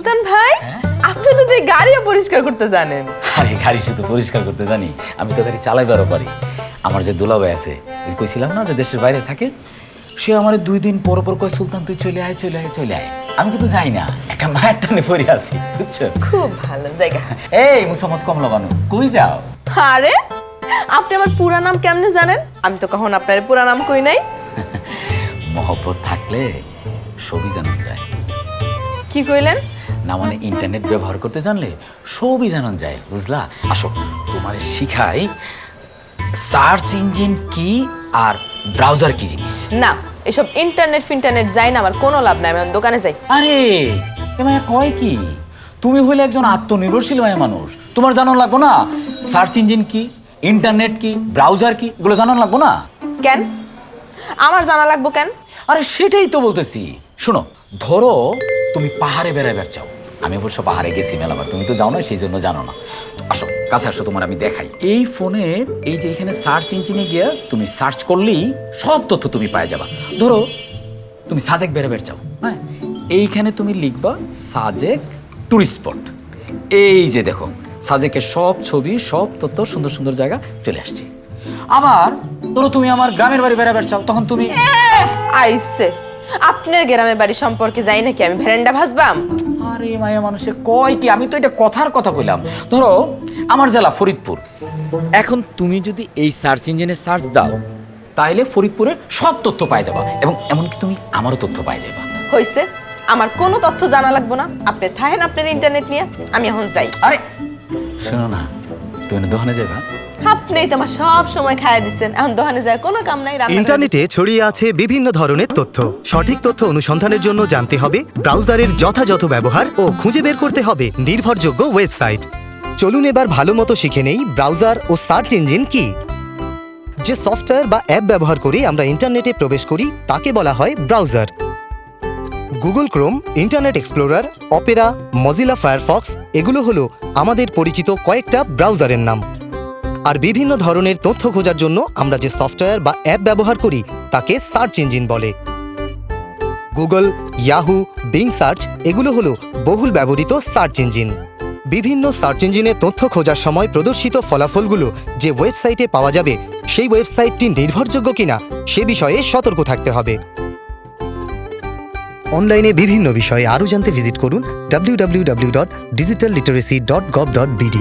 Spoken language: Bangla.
সুলতান ভাই, আপনি তো এই গাড়িও পরিষ্কার করতে জানেন। আরে গাড়ি শুধু পরিষ্কার করতে জানি, আমি তো গাড়ি চালাইবারও পারি। আমার যে দুলাভাই আছে, কইছিলাম না যে দেশের বাইরে থাকে, সে আমার 2 দিন পর পর কয় সুলতান তুই চলে আয় চলে আয় চলে আয়। আমি কিন্তু যাই না, একটা মায়ের টানে পড়ে আছি, বুঝছো? খুব ভালো জায়গা। এই মুসাম্মদ কমলা বানু, কই যাও? আরে আপনি আমার পুরা নাম কেমনে জানেন? আমি তো কখন আপনার পুরা নাম কই নাই। মহব্বত থাকলে সবই জানা যায়। কি কইলেন? না মানে ইন্টারনেট ব্যবহার করতে জানলে সবই জানা যায়, বুঝলা? আসো তোমারে শিখাই সার্চ ইঞ্জিন কি আর ব্রাউজার কি জিনিস। না, এসব ইন্টারনেট যাই না, আমার কোনো লাভ নাই, আমি দোকানে যাই। আরে এ মায়া কয় কি, তুমি হইলে একজন আত্মনির্ভরশীল মায়া মানুষ, তোমার জানা লাগবো না সার্চ ইঞ্জিন কি, ইন্টারনেট কি, ব্রাউজার কি, এগুলো জানা লাগবো না? কেন আমার জানা লাগবো কেন? আরে সেটাই তো বলতেছি। শোনো, ধরো তুমি পাহাড়ে বেড়াইবার চাও, আমি অবশ্য পাহাড়ে গেছি মেলাবার, তুমি তো যাও না, সেই জন্য জানো না। তো আসো কাছে আসো, তোমার আমি দেখাই। এই ফোনে এই যে এখানে সার্চ ইঞ্জিনে গিয়ে তুমি সার্চ করলেই সব তথ্য তুমি পাই যাবা। ধরো তুমি সাজেক বেড়াইবার চাও, হ্যাঁ, এইখানে তুমি লিখবা সাজেক টুরিস্ট স্পট। এই যে দেখো সাজেকের সব ছবি, সব তথ্য, সুন্দর সুন্দর জায়গা চলে আসছে। আবার ধরো তুমি আমার গ্রামের বাড়ি বেড়াবার চাও, তখন তুমি আইসে আপনার গ্রামের বাড়ি সম্পর্কে যাই নাকি আমি ভেরেন্ডা ভাসবাম? আরে মায়া মানুষে কয় কি, আমি তো এটা কথার কথা কইলাম। ধরো আমার জেলা ফরিদপুর, এখন তুমি যদি এই সার্চ ইঞ্জিনে সার্চ দাও তাহলে ফরিদপুরের সব তথ্য পাই যাবা, এবং এমনকি তুমি আমারও তথ্য পাই যাবা। হইছে, আমার কোনো তথ্য জানা লাগবো না, আপনি থাকেন আপনার ইন্টারনেট নিয়ে, আমি এখন যাই। আরে শোনো না, তুমি না দোকানে যাবা? আপনিই তো আমার সব সময় খাইয়া দিচ্ছেন, এখন দোকানে যায় কোনো কাম নাই। ইন্টারনেটে ছড়িয়ে আছে বিভিন্ন ধরনের তথ্য। সঠিক তথ্য অনুসন্ধানের জন্য জানতে হবে ব্রাউজারের যথাযথ ব্যবহার ও খুঁজে বের করতে হবে নির্ভরযোগ্য ওয়েবসাইট। চলুন এবার ভালো মতো শিখে নেই ব্রাউজার ও সার্চ ইঞ্জিন কি। যে সফটওয়্যার বা অ্যাপ ব্যবহার করে আমরা ইন্টারনেটে প্রবেশ করি তাকে বলা হয় browser. Google Chrome, internet explorer, Opera, Mozilla Firefox এগুলো হলো আমাদের পরিচিত কয়েকটা ব্রাউজারের নাম। আর বিভিন্ন ধরনের তথ্য খোঁজার জন্য আমরা যে সফটওয়্যার বা অ্যাপ ব্যবহার করি তাকে সার্চ ইঞ্জিন বলে। গুগল, ইয়াহু, বিং সার্চ এগুলো হলো বহুল ব্যবহৃত সার্চ ইঞ্জিন। বিভিন্ন সার্চ ইঞ্জিনে তথ্য খোঁজার সময় প্রদর্শিত ফলাফলগুলো যে ওয়েবসাইটে পাওয়া যাবে সেই ওয়েবসাইটটি নির্ভরযোগ্য কিনা সে বিষয়ে সতর্ক থাকতে হবে। অনলাইনে বিভিন্ন বিষয়ে আরও জানতে ভিজিট করুন www.digitalliteracy.gov.bd।